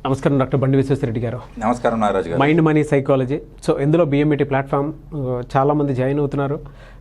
నమస్కారం డాక్టర్ బండి విశ్వేశ్వరరెడ్డి గారు. నమస్కారం నాగరాజు గారు. Mind money psychology. సో ఇందులో బిఎంఈటీ ప్లాట్ఫామ్ చాలామంది జాయిన్ అవుతున్నారు,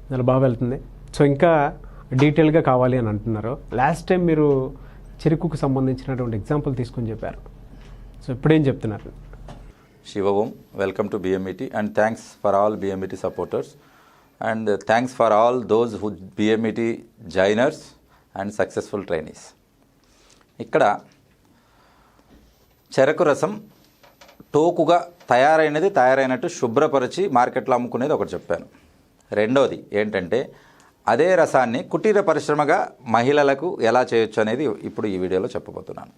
దానిలో బాగా వెళ్తుంది. సో ఇంకా డీటెయిల్గా కావాలి అని అంటున్నారు. లాస్ట్ టైం మీరు చెరుకుకు సంబంధించినటువంటి ఎగ్జాంపుల్ తీసుకొని చెప్పారు. సో ఇప్పుడేం చెప్తున్నారు? Shivom, welcome to BMET and thanks for all BMET supporters and thanks for all those who BMET joiners and successful trainees. ఇక్కడ చెరకు రసం టోకుగా తయారైనట్టు శుభ్రపరిచి మార్కెట్లో అమ్ముకునేది ఒకటి చెప్పాను. రెండోది ఏంటంటే అదే రసాన్ని కుటీర పరిశ్రమగా మహిళలకు ఎలా చేయొచ్చు అనేది ఇప్పుడు ఈ వీడియోలో చెప్పబోతున్నాను.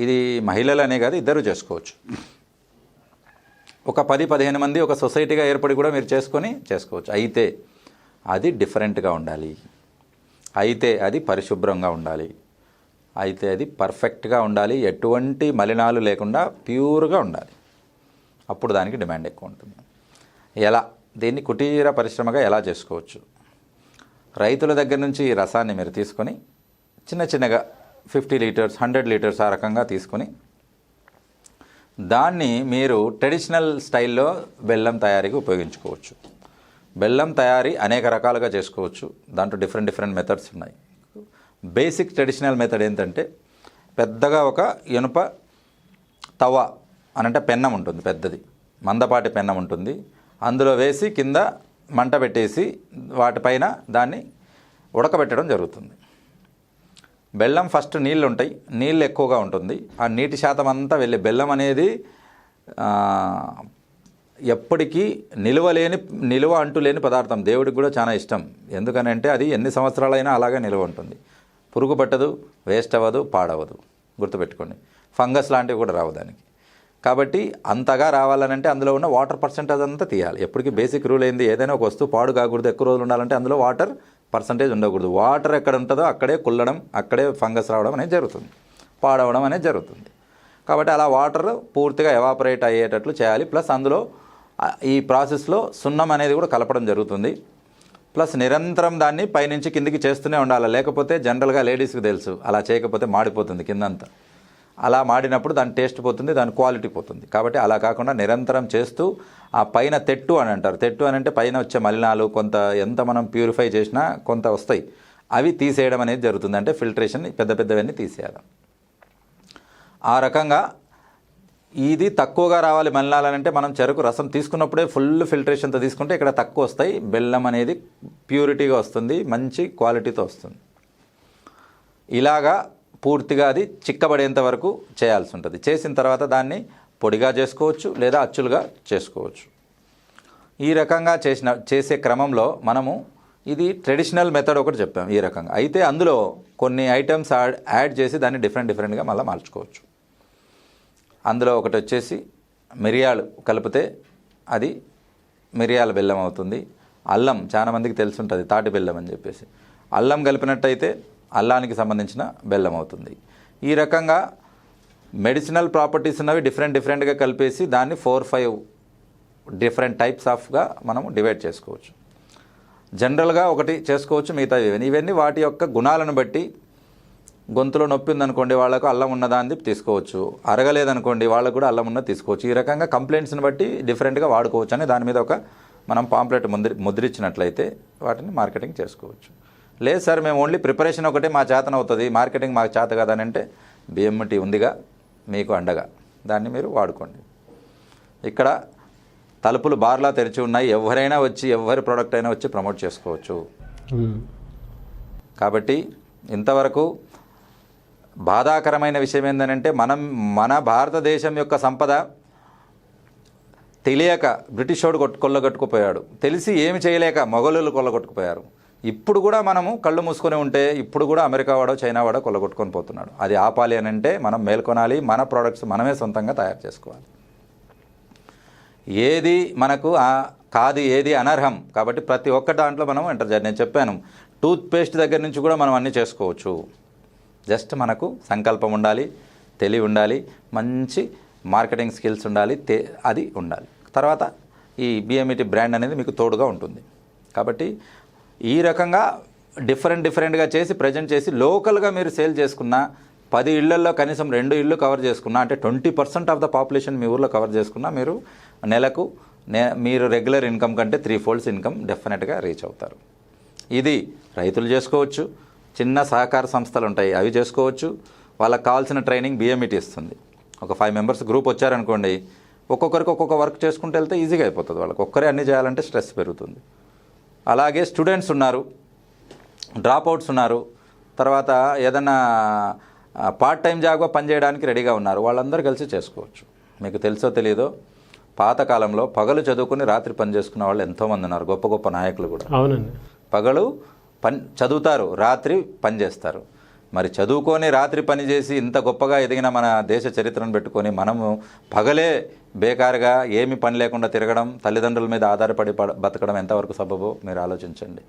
ఇది మహిళలు అనే కాదు, ఇద్దరు చేసుకోవచ్చు. ఒక 10-15 మంది ఒక సొసైటీగా ఏర్పడి కూడా మీరు చేసుకోవచ్చు. అయితే అది డిఫరెంట్గా ఉండాలి, అయితే అది పరిశుభ్రంగా ఉండాలి, అయితే అది పర్ఫెక్ట్గా ఉండాలి, ఎటువంటి మలినాలు లేకుండా ప్యూర్గా ఉండాలి. అప్పుడు దానికి డిమాండ్ ఎక్కువ ఉంటుంది. ఎలా దీన్ని కుటీర పరిశ్రమగా ఎలా చేసుకోవచ్చు? రైతుల దగ్గర నుంచి ఈ రసాన్ని మీరు తీసుకొని చిన్నగా 50 లీటర్స్ 100 లీటర్స్ ఆ రకంగా తీసుకొని దాన్ని మీరు ట్రెడిషనల్ స్టైల్లో బెల్లం తయారీకి ఉపయోగించుకోవచ్చు. బెల్లం తయారీ అనేక రకాలుగా చేసుకోవచ్చు. దాంట్లో డిఫరెంట్ మెథడ్స్ ఉన్నాయి. బేసిక్ ట్రెడిషనల్ మెథడ్ ఏంటంటే పెద్దగా ఒక ఇనుప తవ అనంటే పెన్నం ఉంటుంది, పెద్దది మందపాటి పెన్నం ఉంటుంది. అందులో వేసి కింద మంట పెట్టేసి వాటిపైన దాన్ని ఉడకబెట్టడం జరుగుతుంది. బెల్లం ఫస్ట్ నీళ్ళు ఉంటాయి, నీళ్ళు ఎక్కువగా ఉంటుంది. ఆ నీటి శాతం అంతా వెళ్ళి బెల్లం అనేది ఎప్పటికీ నిలువ అంటులేని పదార్థం. దేవుడికి కూడా చాలా ఇష్టం. ఎందుకనంటే అది ఎన్ని సంవత్సరాలైనా అలాగే నిలువ ఉంటుంది. పురుగు పట్టదు, వేస్ట్ అవ్వదు, పాడవదు. గుర్తుపెట్టుకోండి. ఫంగస్ లాంటివి కూడా రావు దానికి. కాబట్టి అంతగా రావాలనంటే అందులో ఉన్న వాటర్ పర్సెంటేజ్ అంతా తీయాలి. ఎప్పటికీ బేసిక్ రూల్ ఏంది, ఏదైనా ఒక వస్తువు పాడు కాకూడదు, ఎక్కువ రోజులు ఉండాలంటే అందులో వాటర్ పర్సంటేజ్ ఉండకూడదు. వాటర్ ఎక్కడ ఉంటుందో అక్కడే కుల్లడం, అక్కడే ఫంగస్ రావడం అనేది జరుగుతుంది, పాడవడం అనేది జరుగుతుంది. కాబట్టి అలా వాటర్ పూర్తిగా ఎవాపరేట్ అయ్యేటట్లు చేయాలి. ప్లస్ అందులో ఈ ప్రాసెస్లో సున్నం అనేది కూడా కలపడం జరుగుతుంది. ప్లస్ నిరంతరం దాన్ని పైనుంచి కిందికి చేస్తూనే ఉండాలి. లేకపోతే జనరల్గా లేడీస్కి తెలుసు, అలా చేయకపోతే మాడిపోతుంది కిందంతా. అలా మాడినప్పుడు దాని టేస్ట్ పోతుంది, దాని క్వాలిటీ పోతుంది. కాబట్టి అలా కాకుండా నిరంతరం చేస్తూ ఆ పైన తెట్టు అని అంటారు. తెట్టు అని అంటే పైన వచ్చే మలినాలు కొంత ఎంత మనం ప్యూరిఫై చేసినా కొంత వస్తాయి, అవి తీసేయడం అనేది జరుగుతుంది. అంటే ఫిల్టరేషన్ పెద్దవన్నీ తీసేయాలి. ఆ రకంగా ఇది తక్కువగా రావాలి మలినాలంటే మనం చెరకు రసం తీసుకున్నప్పుడే ఫుల్ ఫిల్టరేషన్తో తీసుకుంటే ఇక్కడ తక్కువ వస్తాయి. బెల్లం అనేది ప్యూరిటీగా వస్తుంది, మంచి క్వాలిటీతో వస్తుంది. ఇలాగా పూర్తిగా అది చిక్కబడేంత వరకు చేయాల్సి ఉంటుంది. చేసిన తర్వాత దాన్ని పొడిగా చేసుకోవచ్చు లేదా అచ్చులుగా చేసుకోవచ్చు. ఈ రకంగా చేసే క్రమంలో మనము ఇది ట్రెడిషనల్ మెథడ్ ఒకటి చెప్పాము ఈ రకంగా. అయితే అందులో కొన్ని ఐటమ్స్ యాడ్ చేసి దాన్ని డిఫరెంట్గా మళ్ళీ మార్చుకోవచ్చు. అందులో ఒకటి వచ్చేసి మిరియాలు కలిపితే అది మిరియాల బెల్లం అవుతుంది. అల్లం చాలా మందికి తెలుసుంటుంది, తాటి బెల్లం అని చెప్పేసి. అల్లం కలిపినట్టయితే అల్లానికి సంబంధించిన బెల్లం అవుతుంది. ఈ రకంగా మెడిసినల్ ప్రాపర్టీస్ ఉన్నవి డిఫరెంట్గా కలిపేసి దాన్ని 4-5 డిఫరెంట్ టైప్స్ ఆఫ్గా మనము డివైడ్ చేసుకోవచ్చు. జనరల్గా ఒకటి చేసుకోవచ్చు, మిగతా ఇవన్నీ వాటి యొక్క గుణాలను బట్టి. గొంతులో నొప్పి ఉందనుకోండి, వాళ్ళకు అల్లం ఉన్నదాన్ని తీసుకోవచ్చు. అరగలేదనుకోండి, వాళ్ళకు కూడా అల్లం ఉన్నది తీసుకోవచ్చు. ఈ రకంగా కంప్లైంట్స్ని బట్టి డిఫరెంట్గా వాడుకోవచ్చు అని దాని మీద ఒక మనం పాంప్లెట్ ముద్రించినట్లయితే వాటిని మార్కెటింగ్ చేసుకోవచ్చు. లేదు సార్, మేము ఓన్లీ ప్రిపరేషన్ ఒకటే మా చేతన అవుతుంది, మార్కెటింగ్ మాకు చేత కాదని అంటే బిఎంఈటీ ఉందిగా మీకు అండగా, దాన్ని మీరు వాడుకోండి. ఇక్కడ తలుపులు బార్లా తెరిచి ఉన్నాయి, ఎవరైనా వచ్చి ఎవరి ప్రోడక్ట్ అయినా వచ్చి ప్రమోట్ చేసుకోవచ్చు. కాబట్టి ఇంతవరకు బాధాకరమైన విషయం ఏంటంటే మన భారతదేశం యొక్క సంపద తెలియక బ్రిటిష్ వాడు కొల్లగొట్టుకుపోయాడు, తెలిసి ఏమి చేయలేక మొఘలులు కొల్లగొట్టుకుపోయారు. ఇప్పుడు కూడా మనము కళ్ళు మూసుకొని ఉంటే ఇప్పుడు కూడా అమెరికా వాడో చైనా వాడో కొల్లగొట్టుకొని పోతున్నాడు. అది ఆపాలి అని అంటే మనం మేల్కొనాలి, మన ప్రోడక్ట్స్ మనమే సొంతంగా తయారు చేసుకోవాలి. ఏది మనకు కాదు, ఏది అనర్హం. కాబట్టి ప్రతి ఒక్క దాంట్లో మనం ఎంటర్ చేయాలి. నేను చెప్పాను, టూత్పేస్ట్ దగ్గర నుంచి కూడా మనం అన్నీ చేసుకోవచ్చు. జస్ట్ మనకు సంకల్పం ఉండాలి, తెలివి ఉండాలి, మంచి మార్కెటింగ్ స్కిల్స్ ఉండాలి, అది ఉండాలి. తర్వాత ఈ బిఎంఈటీ బ్రాండ్ అనేది మీకు తోడుగా ఉంటుంది. కాబట్టి ఈ రకంగా డిఫరెంట్గా చేసి ప్రజెంట్ చేసి లోకల్గా మీరు సేల్ చేసుకున్న 10 ఇళ్లలో కనీసం 2 ఇళ్ళు కవర్ చేసుకున్నా, అంటే 20% ఆఫ్ ద పాపులేషన్ మీ ఊర్లో కవర్ చేసుకున్నా మీరు నెలకు మీరు రెగ్యులర్ ఇన్కమ్ కంటే 3 folds ఇన్కమ్ డెఫినెట్గా రీచ్ అవుతారు. ఇది రైతులు చేసుకోవచ్చు, చిన్న సహకార సంస్థలు ఉంటాయి అవి చేసుకోవచ్చు. వాళ్ళకి కావాల్సిన ట్రైనింగ్ బిఎంఈటీ ఇస్తుంది. ఒక 5 members గ్రూప్ వచ్చారనుకోండి, ఒక్కొక్కరికి ఒక్కొక్క వర్క్ చేసుకుంటూ వెళ్తే ఈజీగా అయిపోతుంది. వాళ్ళకి ఒక్కరే అన్నీ చేయాలంటే స్ట్రెస్ పెరుగుతుంది. అలాగే స్టూడెంట్స్ ఉన్నారు, డ్రాప్ అవుట్స్ ఉన్నారు, తర్వాత ఏదన్నా పార్ట్ టైం జాబ్గా పనిచేయడానికి రెడీగా ఉన్నారు, వాళ్ళందరూ కలిసి చేసుకోవచ్చు. మీకు తెలుసో తెలియదో పాతకాలంలో పగలు చదువుకుని రాత్రి పని చేసుకున్న వాళ్ళు ఎంతోమంది ఉన్నారు, గొప్ప గొప్ప నాయకులు కూడా. అవునండి. పగలు చదువుతారు, రాత్రి పని చేస్తారు. మరి చదువుకొని రాత్రి పని చేసి ఇంత గొప్పగా ఎదిగిన మన దేశ చరిత్రను పెట్టుకొని మనము పగలే బేకారుగా ఏమి పని లేకుండా తిరగడం, తల్లిదండ్రుల మీద ఆధారపడి బతకడం ఎంతవరకు సబబో మీరు ఆలోచించండి.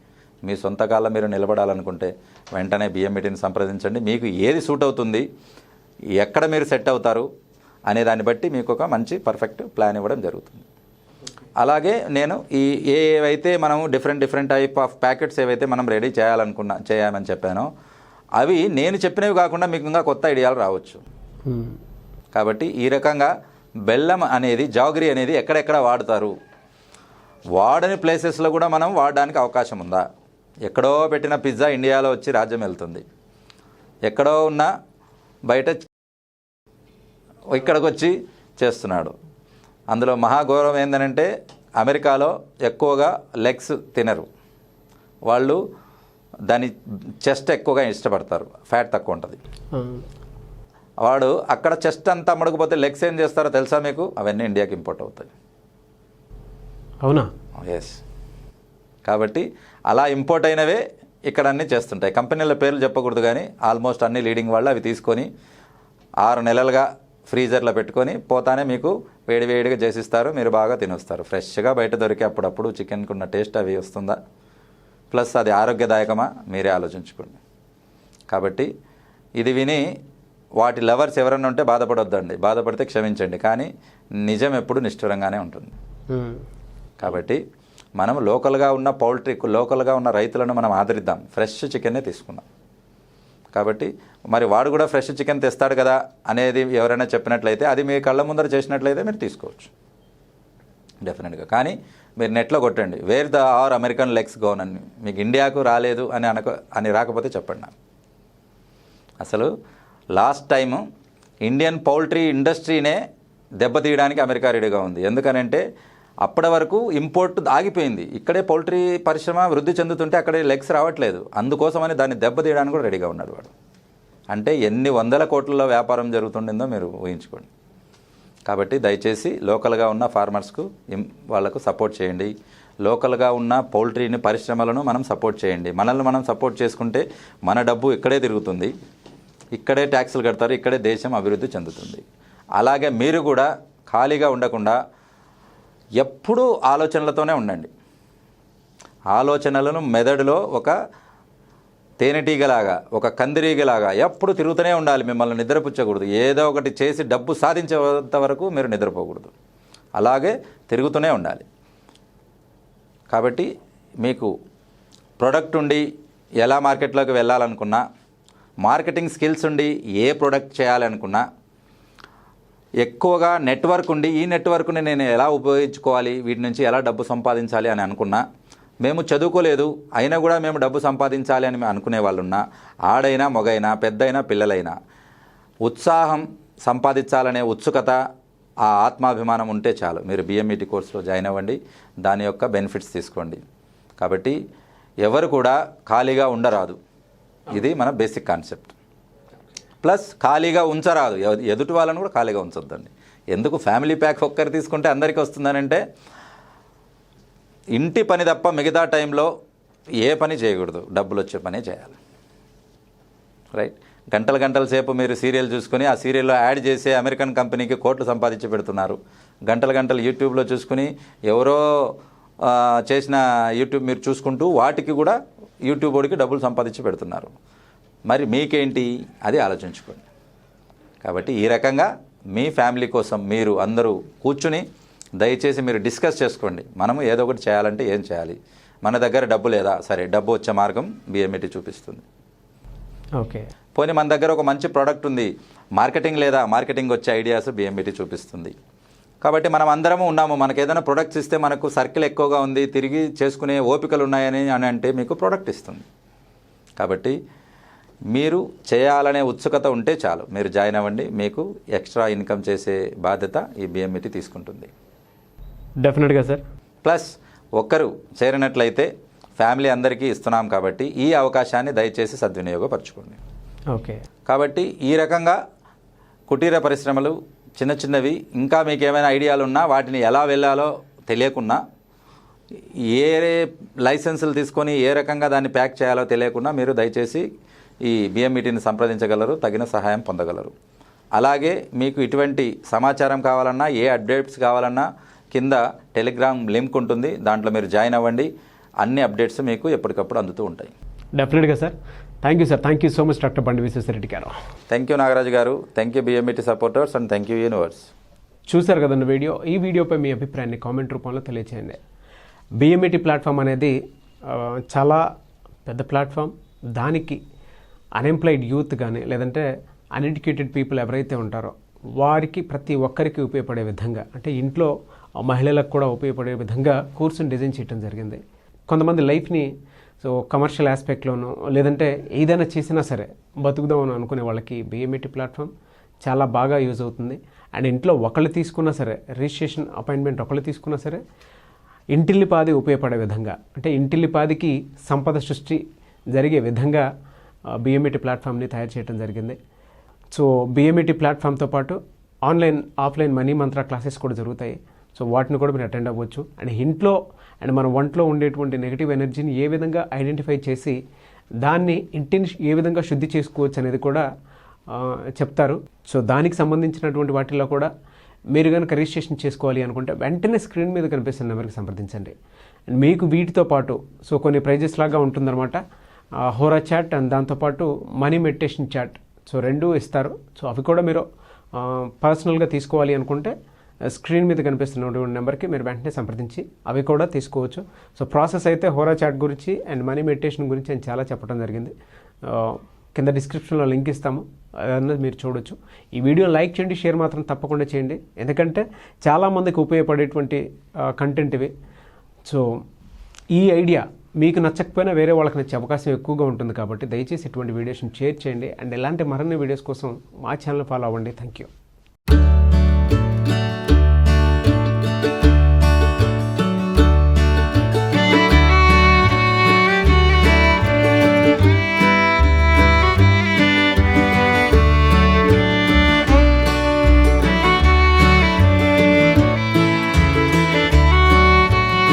మీ సొంత కాళ్ళ మీరు నిలబడాలనుకుంటే వెంటనే బిఎంఈటీని సంప్రదించండి. మీకు ఏది సూట్ అవుతుంది, ఎక్కడ మీరు సెట్ అవుతారు అనే దాన్ని బట్టి మీకు ఒక మంచి పర్ఫెక్ట్ ప్లాన్ ఇవ్వడం జరుగుతుంది. అలాగే నేను ఏవైతే మనం డిఫరెంట్ టైప్ ఆఫ్ ప్యాకెట్స్ ఏవైతే మనం రెడీ చేయమని చెప్పానో అవి నేను చెప్పినవి కాకుండా మీకు ఇంకా కొత్త ఐడియాలు రావచ్చు. కాబట్టి ఈ రకంగా బెల్లం అనేది, జాగరీ అనేది ఎక్కడెక్కడ వాడతారు, వాడని ప్లేసెస్లో కూడా మనం వాడడానికి అవకాశం ఉందా? ఎక్కడో పెట్టిన పిజ్జా ఇండియాలో వచ్చి రాజ్యం వెళ్తుంది, ఎక్కడో ఉన్న బయట ఇక్కడికి వచ్చి చేస్తున్నాడు. అందులో మహాగౌరవం ఏంటంటే అమెరికాలో ఎక్కువగా లెగ్స్ తినరు వాళ్ళు, దాని చెస్ట్ ఎక్కువగా ఇష్టపడతారు, ఫ్యాట్ తక్కువ ఉంటుంది. వాడు అక్కడ చెస్ట్ అంతా అమ్మడకపోతే లెగ్స్ ఏం చేస్తారో తెలుసా మీకు? అవన్నీ ఇండియాకి ఇంపోర్ట్ అవుతాయి. అవునా? ఎస్. కాబట్టి అలా ఇంపోర్ట్ అయినవే ఇక్కడ అన్నీ చేస్తుంటాయి. కంపెనీల పేర్లు చెప్పకూడదు కానీ ఆల్మోస్ట్ అన్ని లీడింగ్ వాళ్ళు అవి తీసుకొని 6 నెలలుగా ఫ్రీజర్లో పెట్టుకొని పోతానే మీకు వేడివేడిగా చేసిస్తారు, మీరు బాగా తినొస్తారు. ఫ్రెష్గా బయట దొరికే అప్పుడప్పుడు చికెన్కి ఉన్న టేస్ట్ అవి వస్తుందా, ప్లస్ అది ఆరోగ్యదాయకమా, మీరే ఆలోచించుకోండి. కాబట్టి ఇది విని వాటి లవర్స్ ఎవరన్నా ఉంటే బాధపడొద్దండి, బాధపడితే క్షమించండి, కానీ నిజం ఎప్పుడు నిష్ఠురంగానే ఉంటుంది. కాబట్టి మనం లోకల్గా ఉన్న పౌల్ట్రీ, లోకల్గా ఉన్న రైతులను మనం ఆదరిద్దాం, ఫ్రెష్ చికెన్నే తీసుకుందాం. కాబట్టి మరి వాడు కూడా ఫ్రెష్ చికెన్ తెస్తాడు కదా అనేది ఎవరైనా చెప్పినట్లయితే, అది మీ కళ్ళ ముందర చేసినట్లయితే మీరు తీసుకోవచ్చు డెఫినెట్గా. కానీ మీరు నెట్లో కొట్టండి where the are American legs gone అని, మీకు ఇండియాకు రాలేదు అని రాకపోతే చెప్పండి నాకు. అసలు లాస్ట్ టైము ఇండియన్ పౌల్ట్రీ ఇండస్ట్రీనే దెబ్బతీయడానికి అమెరికా రెడీగా ఉంది. ఎందుకనంటే అప్పటి వరకు ఇంపోర్ట్ ఆగిపోయింది, ఇక్కడే పౌల్ట్రీ పరిశ్రమ వృద్ధి చెందుతుంటే అక్కడే లెగ్స్ రావట్లేదు, అందుకోసమని దాన్ని దెబ్బతీయడానికి కూడా రెడీగా ఉన్నాడు వాడు. అంటే ఎన్ని 100 కోట్లలో వ్యాపారం జరుగుతుండిందో మీరు ఊహించుకోండి. కాబట్టి దయచేసి లోకల్గా ఉన్న ఫార్మర్స్కు వాళ్ళకు సపోర్ట్ చేయండి, లోకల్గా ఉన్న పౌల్ట్రీని పరిశ్రమలను మనం సపోర్ట్ చేయండి. మనల్ని మనం సపోర్ట్ చేసుకుంటే మన డబ్బు ఇక్కడే తిరుగుతుంది, ఇక్కడే ట్యాక్సులు కడతారు, ఇక్కడే దేశం అభివృద్ధి చెందుతుంది. అలాగే మీరు కూడా ఖాళీగా ఉండకుండా ఎప్పుడూ ఆలోచనలతోనే ఉండండి. ఆలోచనలను మెదడులో ఒక తేనెటీగలాగా, ఒక కందిరీగలాగా ఎప్పుడు తిరుగుతూనే ఉండాలి. మిమ్మల్ని నిద్రపుచ్చకూడదు, ఏదో ఒకటి చేసి డబ్బు సాధించేంత వరకు మీరు నిద్రపోకూడదు, అలాగే తిరుగుతూనే ఉండాలి. కాబట్టి మీకు ప్రొడక్ట్ ఉండి ఎలా మార్కెట్లోకి వెళ్ళాలనుకున్నా, మార్కెటింగ్ స్కిల్స్ ఉండి ఏ ప్రొడక్ట్ చేయాలనుకున్నా, ఎక్కువగా నెట్వర్క్ ఉండి ఈ నెట్వర్క్ని నేను ఎలా ఉపయోగించుకోవాలి, వీటి నుంచి ఎలా డబ్బు సంపాదించాలి అని అనుకున్నా, మేము చదువుకోలేదు అయినా కూడా మేము డబ్బు సంపాదించాలి అని అనుకునే వాళ్ళున్నా, ఆడైనా మగైనా పెద్దయినా పిల్లలైనా, ఉత్సాహం సంపాదించాలనే ఉత్సుకత, ఆ ఆత్మాభిమానం ఉంటే చాలు, మీరు బిఎంఈటీ కోర్సులో జాయిన్ అవ్వండి, దాని యొక్క బెనిఫిట్స్ తీసుకోండి. కాబట్టి ఎవరు కూడా ఖాళీగా ఉండరాదు, ఇది మన బేసిక్ కాన్సెప్ట్. ప్లస్ ఖాళీగా ఉంచరాదు, ఎదుటి వాళ్ళని కూడా ఖాళీగా ఉంచొద్దండి. ఎందుకు ఫ్యామిలీ ప్యాక్ ఒక్కరు తీసుకుంటే అందరికీ వస్తుందనంటే, ఇంటి పని తప్ప మిగతా టైంలో ఏ పని చేయకూడదు, డబ్బులు వచ్చే పనే చేయాలి. రైట్? గంటల సేపు మీరు సీరియల్ చూసుకుని ఆ సీరియల్లో యాడ్ చేసే అమెరికన్ కంపెనీకి కోట్లు సంపాదించి పెడుతున్నారు. గంటలు యూట్యూబ్లో చూసుకుని ఎవరో చేసిన యూట్యూబ్ మీరు చూసుకుంటూ వాటికి కూడా యూట్యూబ్ వాడికి డబ్బులు సంపాదించి పెడుతున్నారు. మరి మీకేంటి, అది ఆలోచించుకోండి. కాబట్టి ఈ రకంగా మీ ఫ్యామిలీ కోసం మీరు అందరూ కూర్చుని దయచేసి మీరు డిస్కస్ చేసుకోండి. మనము ఏదో ఒకటి చేయాలంటే ఏం చేయాలి, మన దగ్గర డబ్బు లేదా, సరే డబ్బు వచ్చే మార్గం బిఎంఈటీ చూపిస్తుంది. ఓకే, పోనీ మన దగ్గర ఒక మంచి ప్రోడక్ట్ ఉంది, మార్కెటింగ్ లేదా, మార్కెటింగ్ వచ్చే ఐడియాస్ బిఎంఈటీ చూపిస్తుంది. కాబట్టి మనం అందరము ఉన్నాము, మనకు ఏదైనా ప్రొడక్ట్స్ ఇస్తే మనకు సర్కిల్ ఎక్కువగా ఉంది, తిరిగి చేసుకునే ఓపికలు ఉన్నాయని అంటే మీకు ప్రోడక్ట్ ఇస్తుంది. కాబట్టి మీరు చేయాలనే ఉత్సుకత ఉంటే చాలు, మీరు జాయిన్ అవ్వండి. మీకు ఎక్స్ట్రా ఇన్కమ్ చేసే బాధ్యత ఈ బిఎంఈటీ తీసుకుంటుంది. డెఫినెట్గా సార్. ప్లస్ ఒక్కరు చేరినట్లయితే ఫ్యామిలీ అందరికీ ఇస్తున్నాం కాబట్టి ఈ అవకాశాన్ని దయచేసి సద్వినియోగపరచుకోండి. ఓకే. కాబట్టి ఈ రకంగా కుటీర పరిశ్రమలు చిన్న చిన్నవి, ఇంకా మీకు ఏమైనా ఐడియాలు ఉన్నా వాటిని ఎలా వెళ్ళాలో తెలియకున్నా, ఏ లైసెన్సులు తీసుకొని ఏ రకంగా దాన్ని ప్యాక్ చేయాలో తెలియకుండా మీరు దయచేసి ఈ బిఎంఈటీని సంప్రదించగలరు, తగిన సహాయం పొందగలరు. అలాగే మీకు ఇటువంటి సమాచారం కావాలన్నా, ఏ అప్డేట్స్ కావాలన్నా కింద టెలిగ్రామ్ లింక్ ఉంటుంది, దాంట్లో మీరు జాయిన్ అవ్వండి. అన్ని అప్డేట్స్ మీకు ఎప్పటికప్పుడు అందుతూ ఉంటాయి. డెఫినెట్గా sir. Thank you sir. Thank you so much doctor బండి విశ్వేశ్వరరెడ్డి గారు. థ్యాంక్ యూ నాగరాజు గారు. Thank you BMET supporters and thank you universe. చూశారు కదండి వీడియో. ఈ వీడియోపై మీ అభిప్రాయాన్ని కామెంట్ రూపంలో తెలియచేయండి. బిఎంఈటీ ప్లాట్ఫామ్ అనేది చాలా పెద్ద ప్లాట్ఫామ్. దానికి అన్ఎంప్లాయిడ్ యూత్ కానీ లేదంటే అన్ఎడ్యుకేటెడ్ పీపుల్ ఎవరైతే ఉంటారో వారికి ప్రతి ఒక్కరికి ఉపయోగపడే విధంగా, అంటే ఇంట్లో మహిళలకు కూడా ఉపయోగపడే విధంగా కోర్సును డిజైన్ చేయడం జరిగింది. కొంతమంది లైఫ్ని కమర్షియల్ ఆస్పెక్ట్లోనూ లేదంటే ఏదైనా చేసినా సరే బతుకుదామని అనుకునే వాళ్ళకి బిఎంఈటీ ప్లాట్ఫామ్ చాలా బాగా యూజ్ అవుతుంది. అండ్ ఇంట్లో ఒకళ్ళు తీసుకున్నా సరే, రిజిస్ట్రేషన్ అపాయింట్మెంట్ ఒకళ్ళు తీసుకున్నా సరే, ఇంటిల్లిపాది ఉపయోగపడే విధంగా, అంటే ఇంటిల్లిపాదికి సంపద సృష్టి జరిగే విధంగా బిఎంఈటీ ప్లాట్ఫామ్ని తయారు చేయడం జరిగింది. సో బిఎంఈటీ ప్లాట్ఫామ్తో పాటు ఆన్లైన్, ఆఫ్లైన్ మనీ మంత్ర క్లాసెస్ కూడా జరుగుతాయి. సో వాటిని కూడా మీరు అటెండ్ అవ్వచ్చు. అండ్ ఇంట్లో అండ్ మన ఒంట్లో ఉండేటువంటి నెగిటివ్ ఎనర్జీని ఏ విధంగా ఐడెంటిఫై చేసి దాన్ని ఇంటిని ఏ విధంగా శుద్ధి చేసుకోవచ్చు అనేది కూడా చెప్తారు. సో దానికి సంబంధించినటువంటి వాటిల్లో కూడా మీరు కనుక రిజిస్ట్రేషన్ చేసుకోవాలి అనుకుంటే వెంటనే స్క్రీన్ మీద కనిపిస్తున్న నెంబర్కి సంప్రదించండి. అండ్ మీకు వీటితో పాటు కొన్ని ప్రైజెస్ లాగా ఉంటుందన్నమాట. హోరా చాట్ అండ్ దాంతోపాటు మనీ మెడిటేషన్ చాట్, సో 2 ఇస్తారు. సో అవి కూడా మీరు పర్సనల్గా తీసుకోవాలి అనుకుంటే స్క్రీన్ మీద కనిపిస్తున్నటువంటి నెంబర్కి మీరు వెంటనే సంప్రదించి అవి కూడా తీసుకోవచ్చు. సో ప్రాసెస్ అయితే హోరా చాట్ గురించి అండ్ మనీ మెడిటేషన్ గురించి అని చాలా చెప్పడం జరిగింది. కింద డిస్క్రిప్షన్లో లింక్ ఇస్తాము, అదన్నది మీరు చూడొచ్చు. ఈ వీడియో లైక్ చేయండి, షేర్ మాత్రం తప్పకుండా చేయండి, ఎందుకంటే చాలామందికి ఉపయోగపడేటువంటి కంటెంట్ ఇవి. సో ఈ ఐడియా మీకు నచ్చకపోయినా వేరే వాళ్ళకి నచ్చే అవకాశం ఎక్కువగా ఉంటుంది. కాబట్టి దయచేసి ఇటువంటి వీడియోస్ని షేర్ చేయండి. అండ్ ఇలాంటి మరిన్ని వీడియోస్ కోసం మా ఛానల్ ఫాలో అవ్వండి. Thank you.